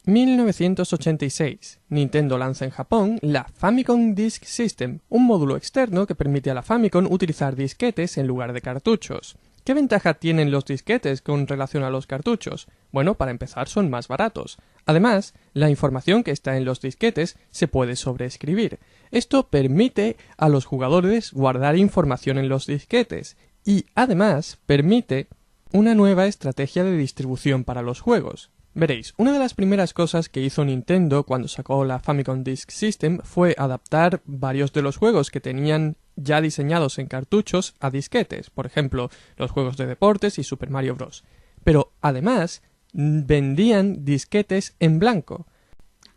1986. Nintendo lanza en Japón la Famicom Disk System, un módulo externo que permite a la Famicom utilizar disquetes en lugar de cartuchos. ¿Qué ventaja tienen los disquetes con relación a los cartuchos? Bueno, para empezar son más baratos. Además, la información que está en los disquetes se puede sobreescribir. Esto permite a los jugadores guardar información en los disquetes y, además, permite una nueva estrategia de distribución para los juegos. Veréis, una de las primeras cosas que hizo Nintendo cuando sacó la Famicom Disk System fue adaptar varios de los juegos que tenían ya diseñados en cartuchos a disquetes, por ejemplo, los juegos de deportes y Super Mario Bros. Pero además vendían disquetes en blanco.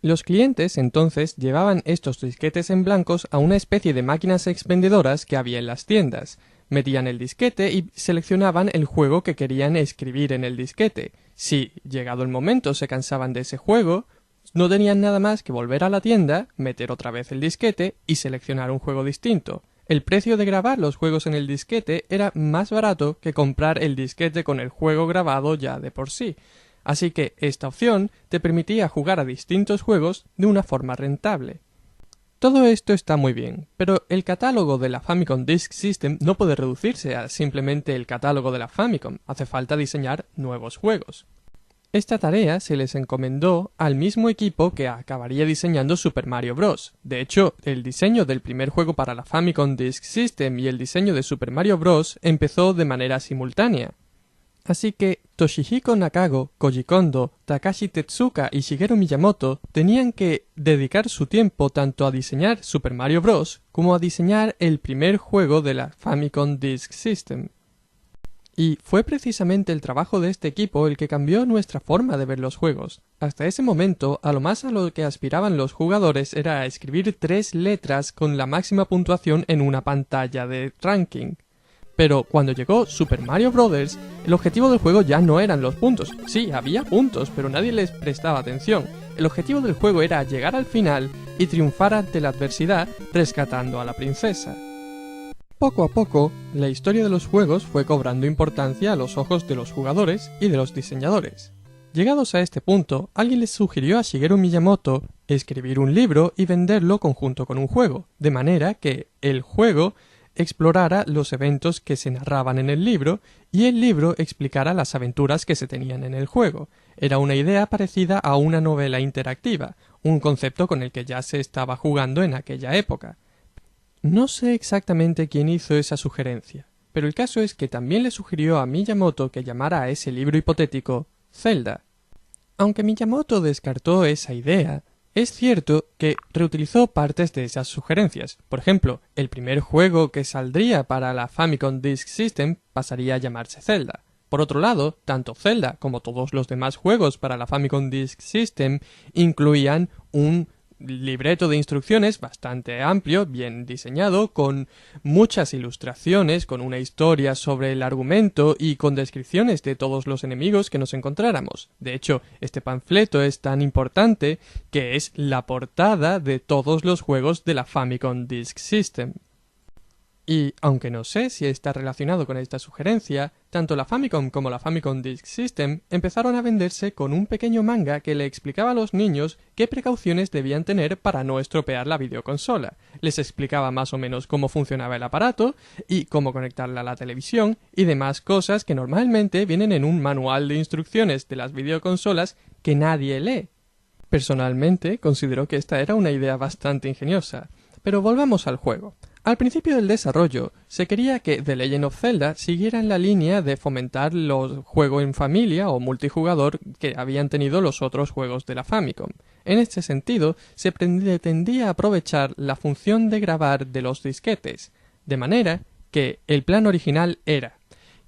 Los clientes entonces llevaban estos disquetes en blancos a una especie de máquinas expendedoras que había en las tiendas. Metían el disquete y seleccionaban el juego que querían escribir en el disquete. Si, llegado el momento, se cansaban de ese juego, no tenían nada más que volver a la tienda, meter otra vez el disquete y seleccionar un juego distinto. El precio de grabar los juegos en el disquete era más barato que comprar el disquete con el juego grabado ya de por sí. Así que esta opción te permitía jugar a distintos juegos de una forma rentable. Todo esto está muy bien, pero el catálogo de la Famicom Disk System no puede reducirse a simplemente el catálogo de la Famicom, hace falta diseñar nuevos juegos. Esta tarea se les encomendó al mismo equipo que acabaría diseñando Super Mario Bros. De hecho, el diseño del primer juego para la Famicom Disk System y el diseño de Super Mario Bros. Empezó de manera simultánea. Así que Toshihiko Nakago, Koji Kondo, Takashi Tezuka y Shigeru Miyamoto tenían que dedicar su tiempo tanto a diseñar Super Mario Bros. Como a diseñar el primer juego de la Famicom Disk System. Y fue precisamente el trabajo de este equipo el que cambió nuestra forma de ver los juegos. Hasta ese momento, a lo que aspiraban los jugadores era a escribir 3 letras con la máxima puntuación en una pantalla de ranking. Pero cuando llegó Super Mario Bros., el objetivo del juego ya no eran los puntos. Sí, había puntos, pero nadie les prestaba atención. El objetivo del juego era llegar al final y triunfar ante la adversidad rescatando a la princesa. Poco a poco, la historia de los juegos fue cobrando importancia a los ojos de los jugadores y de los diseñadores. Llegados a este punto, alguien les sugirió a Shigeru Miyamoto escribir un libro y venderlo conjunto con un juego, de manera que el juego explorara los eventos que se narraban en el libro y el libro explicara las aventuras que se tenían en el juego. Era una idea parecida a una novela interactiva, un concepto con el que ya se estaba jugando en aquella época. No sé exactamente quién hizo esa sugerencia, pero el caso es que también le sugirió a Miyamoto que llamara a ese libro hipotético Zelda. Aunque Miyamoto descartó esa idea, es cierto que reutilizó partes de esas sugerencias. Por ejemplo, el primer juego que saldría para la Famicom Disk System pasaría a llamarse Zelda. Por otro lado, tanto Zelda como todos los demás juegos para la Famicom Disk System incluían un libreto de instrucciones bastante amplio, bien diseñado, con muchas ilustraciones, con una historia sobre el argumento y con descripciones de todos los enemigos que nos encontráramos. De hecho, este panfleto es tan importante que es la portada de todos los juegos de la Famicom Disk System. Y, aunque no sé si está relacionado con esta sugerencia, tanto la Famicom como la Famicom Disk System empezaron a venderse con un pequeño manga que le explicaba a los niños qué precauciones debían tener para no estropear la videoconsola. Les explicaba más o menos cómo funcionaba el aparato y cómo conectarla a la televisión y demás cosas que normalmente vienen en un manual de instrucciones de las videoconsolas que nadie lee. Personalmente, considero que esta era una idea bastante ingeniosa. Pero volvamos al juego. Al principio del desarrollo, se quería que The Legend of Zelda siguiera en la línea de fomentar los juegos en familia o multijugador que habían tenido los otros juegos de la Famicom. En este sentido, se pretendía aprovechar la función de grabar de los disquetes, de manera que el plan original era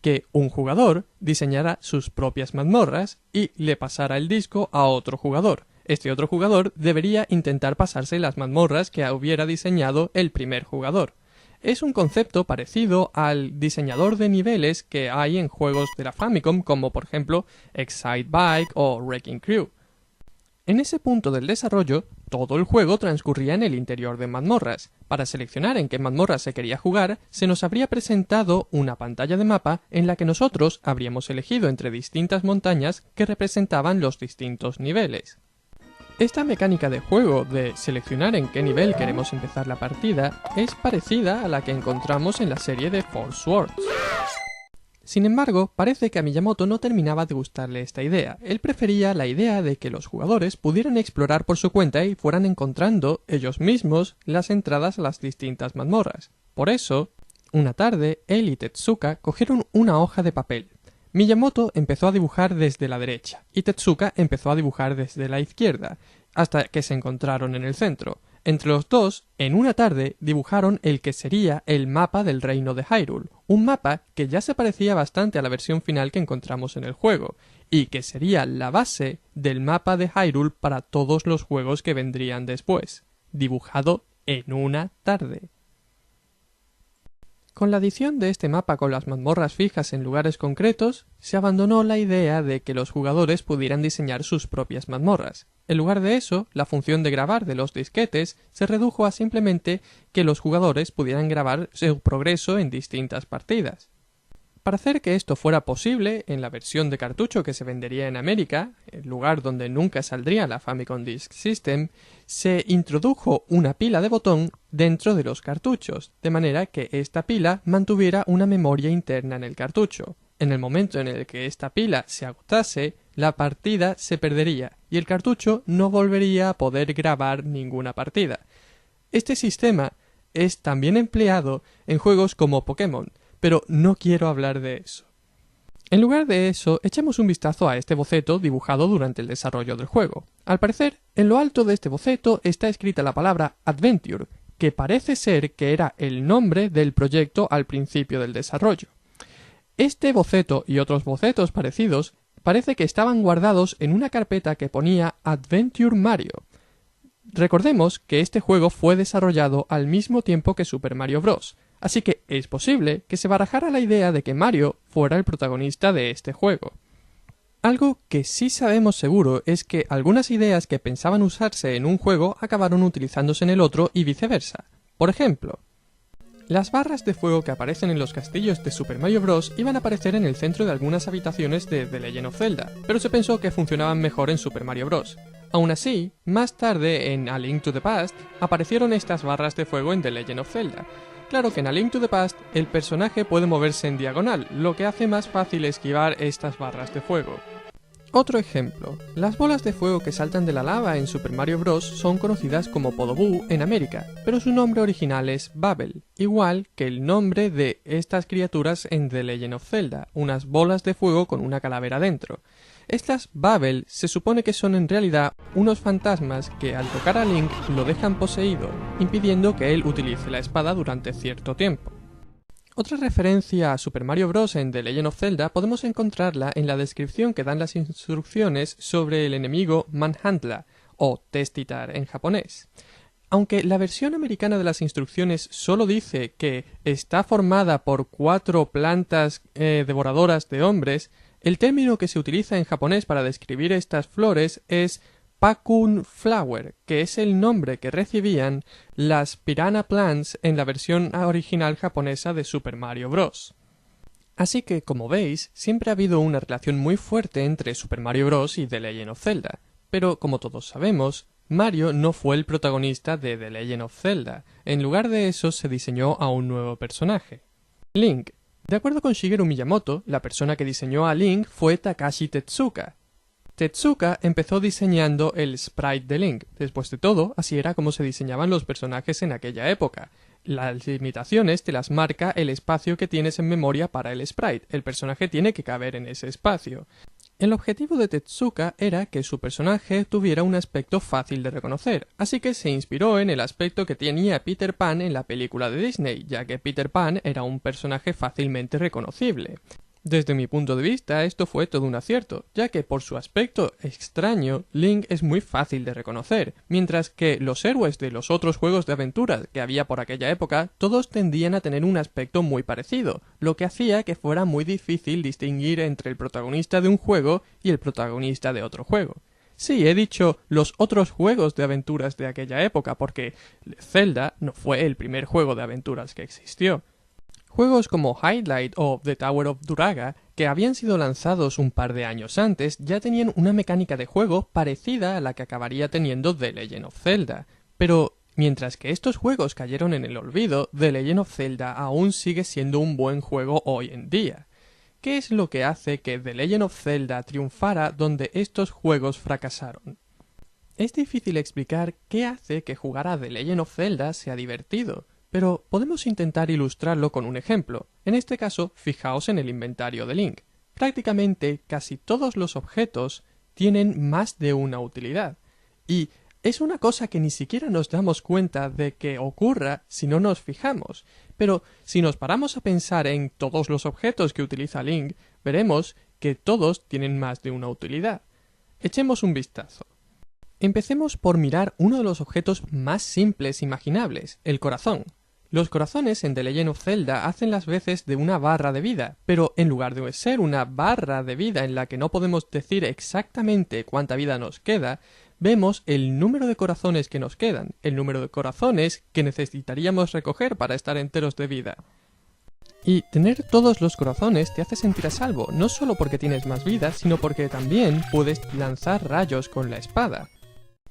que un jugador diseñara sus propias mazmorras y le pasara el disco a otro jugador. Este otro jugador debería intentar pasarse las mazmorras que hubiera diseñado el primer jugador. Es un concepto parecido al diseñador de niveles que hay en juegos de la Famicom como por ejemplo Excitebike o Wrecking Crew. En ese punto del desarrollo, todo el juego transcurría en el interior de mazmorras. Para seleccionar en qué mazmorra se quería jugar, se nos habría presentado una pantalla de mapa en la que nosotros habríamos elegido entre distintas montañas que representaban los distintos niveles. Esta mecánica de juego de seleccionar en qué nivel queremos empezar la partida es parecida a la que encontramos en la serie de Four Swords. Sin embargo, parece que a Miyamoto no terminaba de gustarle esta idea. Él prefería la idea de que los jugadores pudieran explorar por su cuenta y fueran encontrando ellos mismos las entradas a las distintas mazmorras. Por eso, una tarde, él y Tetsuka cogieron una hoja de papel. Miyamoto empezó a dibujar desde la derecha y Tetsuka empezó a dibujar desde la izquierda, hasta que se encontraron en el centro. Entre los dos, en una tarde, dibujaron el que sería el mapa del reino de Hyrule, un mapa que ya se parecía bastante a la versión final que encontramos en el juego, y que sería la base del mapa de Hyrule para todos los juegos que vendrían después, dibujado en una tarde. Con la adición de este mapa con las mazmorras fijas en lugares concretos, se abandonó la idea de que los jugadores pudieran diseñar sus propias mazmorras. En lugar de eso, la función de grabar de los disquetes se redujo a simplemente que los jugadores pudieran grabar su progreso en distintas partidas. Para hacer que esto fuera posible, en la versión de cartucho que se vendería en América, el lugar donde nunca saldría la Famicom Disk System, se introdujo una pila de botón dentro de los cartuchos, de manera que esta pila mantuviera una memoria interna en el cartucho. En el momento en el que esta pila se agotase, la partida se perdería y el cartucho no volvería a poder grabar ninguna partida. Este sistema es también empleado en juegos como Pokémon, pero no quiero hablar de eso. En lugar de eso, echemos un vistazo a este boceto dibujado durante el desarrollo del juego. Al parecer, en lo alto de este boceto está escrita la palabra Adventure, que parece ser que era el nombre del proyecto al principio del desarrollo. Este boceto y otros bocetos parecidos parece que estaban guardados en una carpeta que ponía Adventure Mario. Recordemos que este juego fue desarrollado al mismo tiempo que Super Mario Bros., así que es posible que se barajara la idea de que Mario fuera el protagonista de este juego. Algo que sí sabemos seguro es que algunas ideas que pensaban usarse en un juego acabaron utilizándose en el otro y viceversa. Por ejemplo, las barras de fuego que aparecen en los castillos de Super Mario Bros. Iban a aparecer en el centro de algunas habitaciones de The Legend of Zelda, pero se pensó que funcionaban mejor en Super Mario Bros. Aún así, más tarde en A Link to the Past aparecieron estas barras de fuego en The Legend of Zelda. Claro que en A Link to the Past el personaje puede moverse en diagonal, lo que hace más fácil esquivar estas barras de fuego. Otro ejemplo, las bolas de fuego que saltan de la lava en Super Mario Bros. Son conocidas como Podoboo en América, pero su nombre original es Bubble, igual que el nombre de estas criaturas en The Legend of Zelda, unas bolas de fuego con una calavera dentro. Estas Bubble se supone que son en realidad unos fantasmas que al tocar a Link lo dejan poseído, impidiendo que él utilice la espada durante cierto tiempo. Otra referencia a Super Mario Bros. En The Legend of Zelda podemos encontrarla en la descripción que dan las instrucciones sobre el enemigo Manhuntla, o Testitar en japonés. Aunque la versión americana de las instrucciones solo dice que está formada por 4 plantas devoradoras de hombres, el término que se utiliza en japonés para describir estas flores es Pakun Flower, que es el nombre que recibían las Piranha Plants en la versión original japonesa de Super Mario Bros. Así que, como veis, siempre ha habido una relación muy fuerte entre Super Mario Bros. Y The Legend of Zelda, pero como todos sabemos, Mario no fue el protagonista de The Legend of Zelda. En lugar de eso se diseñó a un nuevo personaje, Link. De acuerdo con Shigeru Miyamoto, la persona que diseñó a Link fue Takashi Tetsuka. Tetsuka empezó diseñando el sprite de Link. Después de todo, así era como se diseñaban los personajes en aquella época. Las limitaciones te las marca el espacio que tienes en memoria para el sprite. El personaje tiene que caber en ese espacio. El objetivo de Tetsuka era que su personaje tuviera un aspecto fácil de reconocer, así que se inspiró en el aspecto que tenía Peter Pan en la película de Disney, ya que Peter Pan era un personaje fácilmente reconocible. Desde mi punto de vista, esto fue todo un acierto, ya que por su aspecto extraño, Link es muy fácil de reconocer, mientras que los héroes de los otros juegos de aventura que había por aquella época, todos tendían a tener un aspecto muy parecido, lo que hacía que fuera muy difícil distinguir entre el protagonista de un juego y el protagonista de otro juego. Sí, he dicho los otros juegos de aventuras de aquella época, porque Zelda no fue el primer juego de aventuras que existió. Juegos como Highlight o The Tower of Duraga que habían sido lanzados un par de años antes, ya tenían una mecánica de juego parecida a la que acabaría teniendo The Legend of Zelda. Pero mientras que estos juegos cayeron en el olvido, The Legend of Zelda aún sigue siendo un buen juego hoy en día. ¿Qué es lo que hace que The Legend of Zelda triunfara donde estos juegos fracasaron? Es difícil explicar qué hace que jugar a The Legend of Zelda sea divertido, pero podemos intentar ilustrarlo con un ejemplo. En este caso, fijaos en el inventario de Link. Prácticamente casi todos los objetos tienen más de una utilidad, y es una cosa que ni siquiera nos damos cuenta de que ocurra si no nos fijamos, pero si nos paramos a pensar en todos los objetos que utiliza Link, veremos que todos tienen más de una utilidad. Echemos un vistazo. Empecemos por mirar uno de los objetos más simples imaginables, el corazón. Los corazones en The Legend of Zelda hacen las veces de una barra de vida, pero en lugar de ser una barra de vida en la que no podemos decir exactamente cuánta vida nos queda, vemos el número de corazones que nos quedan, el número de corazones que necesitaríamos recoger para estar enteros de vida. Y tener todos los corazones te hace sentir a salvo, no solo porque tienes más vida, sino porque también puedes lanzar rayos con la espada.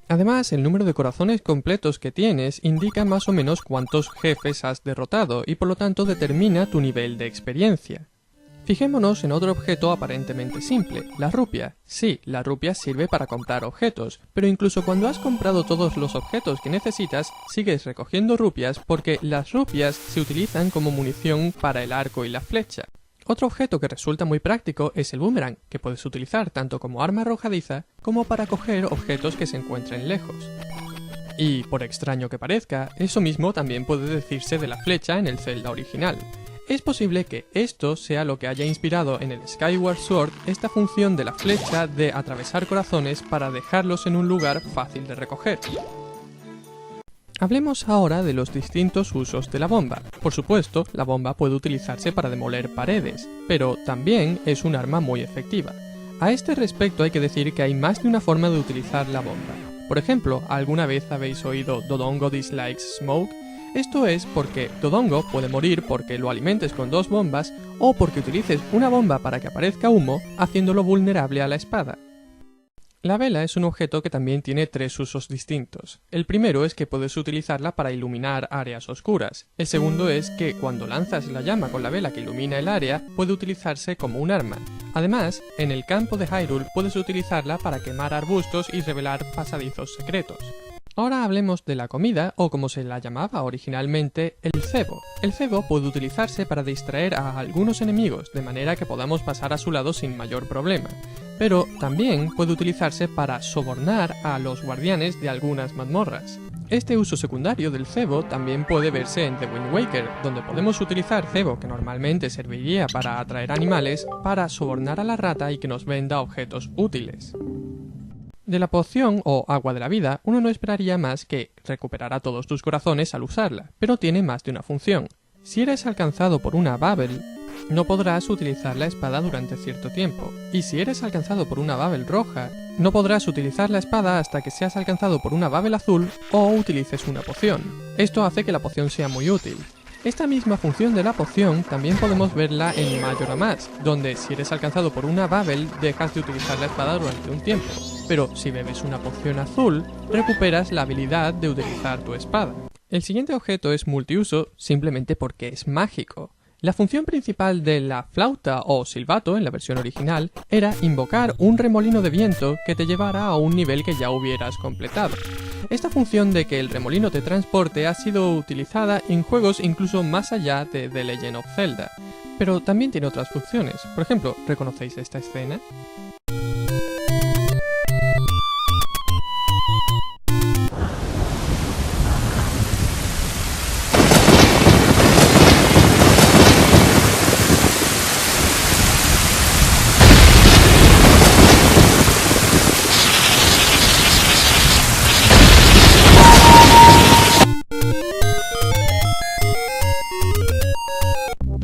Además, el número de corazones completos que tienes indica más o menos cuántos jefes has derrotado y por lo tanto determina tu nivel de experiencia. Fijémonos en otro objeto aparentemente simple, la rupia. Sí, la rupia sirve para comprar objetos, pero incluso cuando has comprado todos los objetos que necesitas, sigues recogiendo rupias porque las rupias se utilizan como munición para el arco y la flecha. Otro objeto que resulta muy práctico es el boomerang, que puedes utilizar tanto como arma arrojadiza como para coger objetos que se encuentren lejos. Y, por extraño que parezca, eso mismo también puede decirse de la flecha en el Zelda original. Es posible que esto sea lo que haya inspirado en el Skyward Sword esta función de la flecha de atravesar corazones para dejarlos en un lugar fácil de recoger. Hablemos ahora de los distintos usos de la bomba. Por supuesto, la bomba puede utilizarse para demoler paredes, pero también es un arma muy efectiva. A este respecto hay que decir que hay más de una forma de utilizar la bomba. Por ejemplo, ¿alguna vez habéis oído Dodongo dislikes smoke? Esto es porque Dodongo puede morir porque lo alimentes con dos bombas o porque utilices una bomba para que aparezca humo, haciéndolo vulnerable a la espada. La vela es un objeto que también tiene tres usos distintos. El primero es que puedes utilizarla para iluminar áreas oscuras. El segundo es que cuando lanzas la llama con la vela que ilumina el área, puede utilizarse como un arma. Además, en el campo de Hyrule puedes utilizarla para quemar arbustos y revelar pasadizos secretos. Ahora hablemos de la comida, o como se la llamaba originalmente, el cebo. El cebo puede utilizarse para distraer a algunos enemigos, de manera que podamos pasar a su lado sin mayor problema. Pero también puede utilizarse para sobornar a los guardianes de algunas mazmorras. Este uso secundario del cebo también puede verse en The Wind Waker, donde podemos utilizar cebo que normalmente serviría para atraer animales, para sobornar a la rata y que nos venda objetos útiles. De la poción o agua de la vida, uno no esperaría más que recuperar a todos tus corazones al usarla, pero tiene más de una función. Si eres alcanzado por una Bubble, no podrás utilizar la espada durante cierto tiempo, y si eres alcanzado por una Bubble roja, no podrás utilizar la espada hasta que seas alcanzado por una Bubble azul o utilices una poción. Esto hace que la poción sea muy útil. Esta misma función de la poción también podemos verla en Majora's Mask, donde si eres alcanzado por una Bubble dejas de utilizar la espada durante un tiempo, pero si bebes una poción azul recuperas la habilidad de utilizar tu espada. El siguiente objeto es multiuso simplemente porque es mágico. La función principal de la flauta o silbato en la versión original era invocar un remolino de viento que te llevara a un nivel que ya hubieras completado. Esta función de que el remolino te transporte ha sido utilizada en juegos incluso más allá de The Legend of Zelda, pero también tiene otras funciones. Por ejemplo, ¿reconocéis esta escena?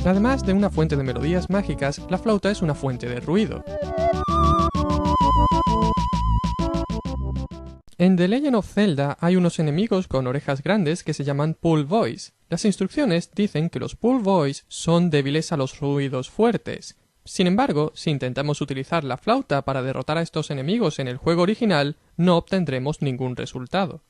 Además de una fuente de melodías mágicas, la flauta es una fuente de ruido. En The Legend of Zelda hay unos enemigos con orejas grandes que se llaman Pool Boys. Las instrucciones dicen que los Pool Boys son débiles a los ruidos fuertes, Sin embargo, si intentamos utilizar la flauta para derrotar a estos enemigos en el juego original, no obtendremos ningún resultado.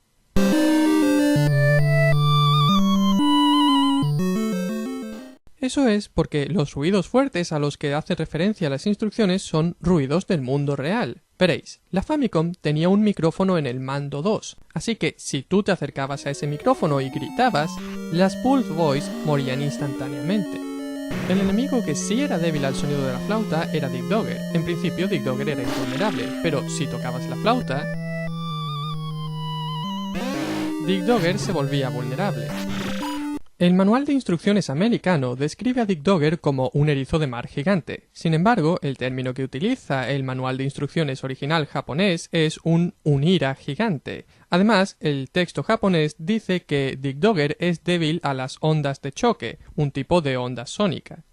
Eso es porque los ruidos fuertes a los que hace referencia las instrucciones son ruidos del mundo real. Veréis, la Famicom tenía un micrófono en el mando 2, así que si tú te acercabas a ese micrófono y gritabas, las Pulse Voice morían instantáneamente. El enemigo que sí era débil al sonido de la flauta era Dick Dogger. En principio Dick Dogger era invulnerable, pero si tocabas la flauta, Dick Dogger se volvía vulnerable. El manual de instrucciones americano describe a Dick Dogger como un erizo de mar gigante. Sin embargo, el término que utiliza el manual de instrucciones original japonés es un unira gigante. Además, el texto japonés dice que Dick Dogger es débil a las ondas de choque, un tipo de onda sónica.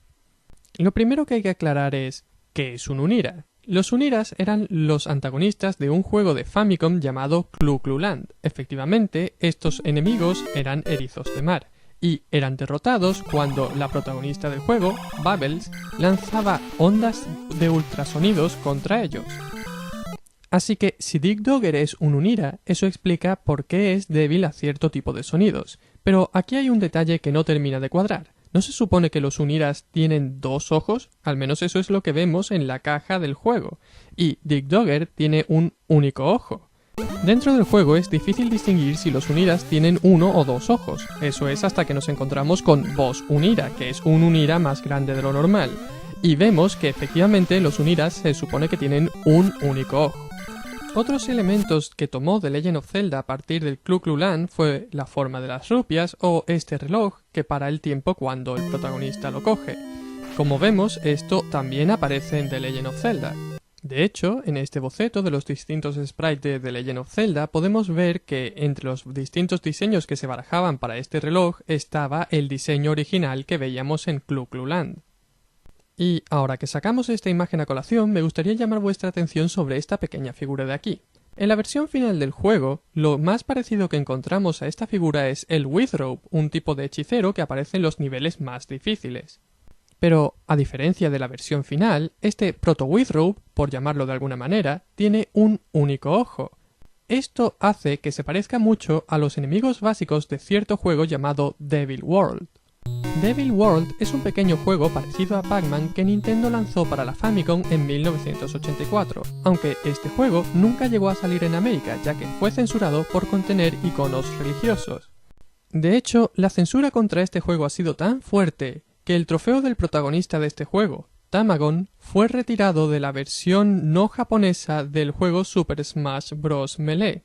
Lo primero que hay que aclarar es, ¿qué es un unira? Los uniras eran los antagonistas de un juego de Famicom llamado Clu Clu Land. Efectivamente, estos enemigos eran erizos de mar y eran derrotados cuando la protagonista del juego, Bubbles, lanzaba ondas de ultrasonidos contra ellos. Así que si Dick Dogger es un unira, eso explica por qué es débil a cierto tipo de sonidos. Pero aquí hay un detalle que no termina de cuadrar. ¿No se supone que los uniras tienen dos ojos? Al menos eso es lo que vemos en la caja del juego. Y Dick Dogger tiene un único ojo. Dentro del juego es difícil distinguir si los uniras tienen uno o dos ojos. Eso es hasta que nos encontramos con Boss Unira, que es un unira más grande de lo normal. Y vemos que efectivamente los uniras se supone que tienen un único ojo. Otros elementos que tomó The Legend of Zelda a partir del Clu Clu Land fue la forma de las rupias o este reloj que para el tiempo cuando el protagonista lo coge. Como vemos, esto también aparece en The Legend of Zelda. De hecho, en este boceto de los distintos sprites de The Legend of Zelda podemos ver que entre los distintos diseños que se barajaban para este reloj estaba el diseño original que veíamos en Clu Clu Land. Y ahora que sacamos esta imagen a colación, me gustaría llamar vuestra atención sobre esta pequeña figura de aquí. En la versión final del juego, lo más parecido que encontramos a esta figura es el Withrobe, un tipo de hechicero que aparece en los niveles más difíciles. Pero, a diferencia de la versión final, este Proto-Withrobe, por llamarlo de alguna manera, tiene un único ojo. Esto hace que se parezca mucho a los enemigos básicos de cierto juego llamado Devil World. Devil World es un pequeño juego parecido a Pac-Man que Nintendo lanzó para la Famicom en 1984, aunque este juego nunca llegó a salir en América ya que fue censurado por contener iconos religiosos. De hecho, la censura contra este juego ha sido tan fuerte que el trofeo del protagonista de este juego, Tamagon, fue retirado de la versión no japonesa del juego Super Smash Bros. Melee.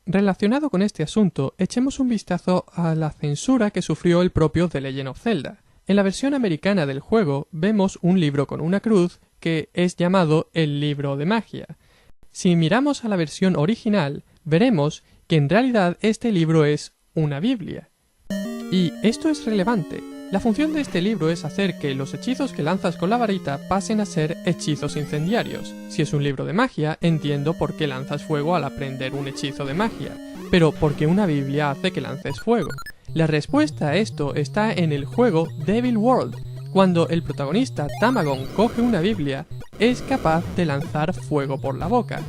Relacionado con este asunto, echemos un vistazo a la censura que sufrió el propio The Legend of Zelda. En la versión americana del juego vemos un libro con una cruz que es llamado el Libro de Magia. Si miramos a la versión original, veremos que en realidad este libro es una Biblia. Y esto es relevante. La función de este libro es hacer que los hechizos que lanzas con la varita pasen a ser hechizos incendiarios. Si es un libro de magia, entiendo por qué lanzas fuego al aprender un hechizo de magia, pero ¿por qué una Biblia hace que lances fuego? La respuesta a esto está en el juego Devil World. Cuando el protagonista Tamagon coge una Biblia, es capaz de lanzar fuego por la boca.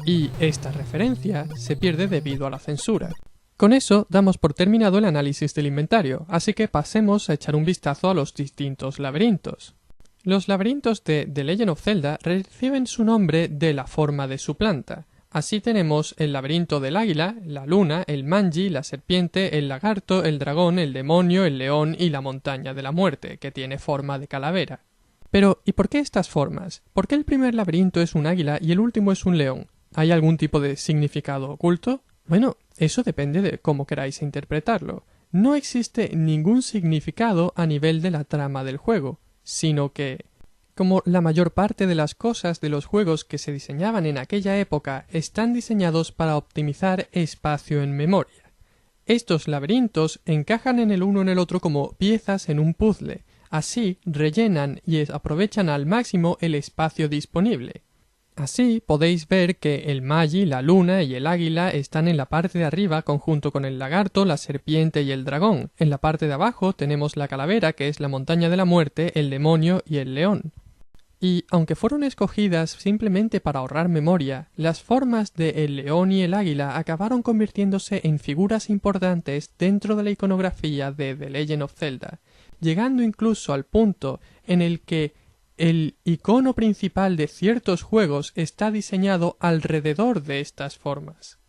Y esta referencia se pierde debido a la censura. Con eso damos por terminado el análisis del inventario, así que pasemos a echar un vistazo a los distintos laberintos. Los laberintos de The Legend of Zelda reciben su nombre de la forma de su planta. Así tenemos el laberinto del águila, la luna, el manji, la serpiente, el lagarto, el dragón, el demonio, el león y la montaña de la muerte, que tiene forma de calavera. Pero, ¿y por qué estas formas? ¿Por qué el primer laberinto es un águila y el último es un león? ¿Hay algún tipo de significado oculto? Bueno, eso depende de cómo queráis interpretarlo. No existe ningún significado a nivel de la trama del juego, sino que, como la mayor parte de las cosas de los juegos que se diseñaban en aquella época están diseñados para optimizar espacio en memoria. Estos laberintos encajan en el uno en el otro como piezas en un puzzle, así rellenan y aprovechan al máximo el espacio disponible. Así podéis ver que el Magi, la luna y el águila están en la parte de arriba conjunto con el lagarto, la serpiente y el dragón. En la parte de abajo tenemos la calavera, que es la montaña de la muerte, el demonio y el león. Y aunque fueron escogidas simplemente para ahorrar memoria, las formas de el león y el águila acabaron convirtiéndose en figuras importantes dentro de la iconografía de The Legend of Zelda, llegando incluso al punto en el que el icono principal de ciertos juegos está diseñado alrededor de estas formas.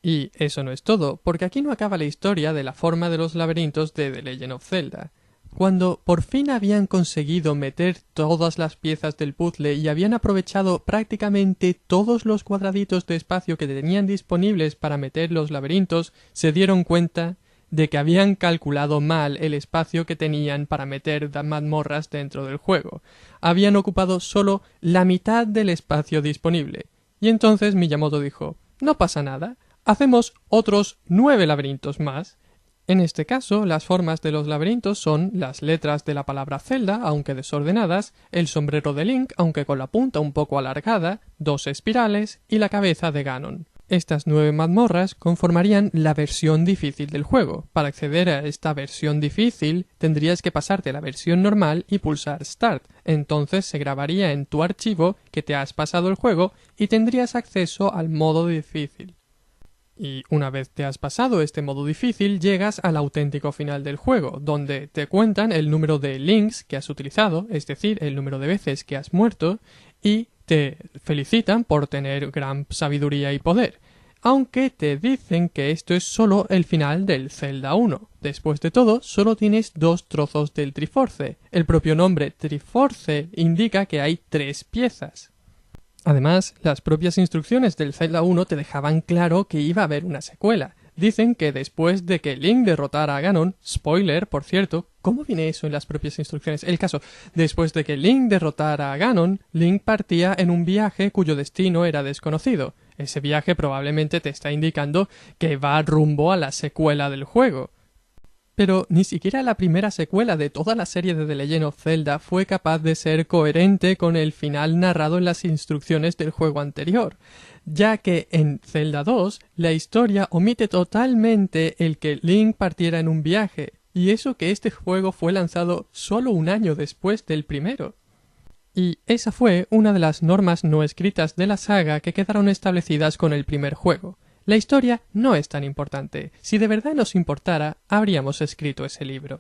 Y eso no es todo, porque aquí no acaba la historia de la forma de los laberintos de The Legend of Zelda. Cuando por fin habían conseguido meter todas las piezas del puzzle y habían aprovechado prácticamente todos los cuadraditos de espacio que tenían disponibles para meter los laberintos, se dieron cuenta de que habían calculado mal el espacio que tenían para meter mazmorras dentro del juego. Habían ocupado solo la mitad del espacio disponible. Y entonces Miyamoto dijo, no pasa nada, hacemos otros 9 laberintos más. En este caso, las formas de los laberintos son las letras de la palabra Zelda, aunque desordenadas, el sombrero de Link, aunque con la punta un poco alargada, 2 espirales y la cabeza de Ganon. Estas 9 mazmorras conformarían la versión difícil del juego. Para acceder a esta versión difícil, tendrías que pasarte la versión normal y pulsar Start. Entonces se grabaría en tu archivo que te has pasado el juego y tendrías acceso al modo difícil. Y una vez te has pasado este modo difícil, llegas al auténtico final del juego, donde te cuentan el número de links que has utilizado, es decir, el número de veces que has muerto, y te felicitan por tener gran sabiduría y poder, aunque te dicen que esto es solo el final del Zelda 1. Después de todo, solo tienes 2 trozos del Triforce. El propio nombre Triforce indica que hay 3 piezas. Además, las propias instrucciones del Zelda 1 te dejaban claro que iba a haber una secuela. Dicen que después de que Link derrotara a Ganon, spoiler, por cierto, ¿cómo viene eso en las propias instrucciones? El caso, después de que Link derrotara a Ganon, Link partía en un viaje cuyo destino era desconocido. Ese viaje probablemente te está indicando que va rumbo a la secuela del juego. Pero ni siquiera la primera secuela de toda la serie de The Legend of Zelda fue capaz de ser coherente con el final narrado en las instrucciones del juego anterior, ya que en Zelda 2 la historia omite totalmente el que Link partiera en un viaje, y eso que este juego fue lanzado solo un año después del primero. Y esa fue una de las normas no escritas de la saga que quedaron establecidas con el primer juego. La historia no es tan importante. Si de verdad nos importara, habríamos escrito ese libro.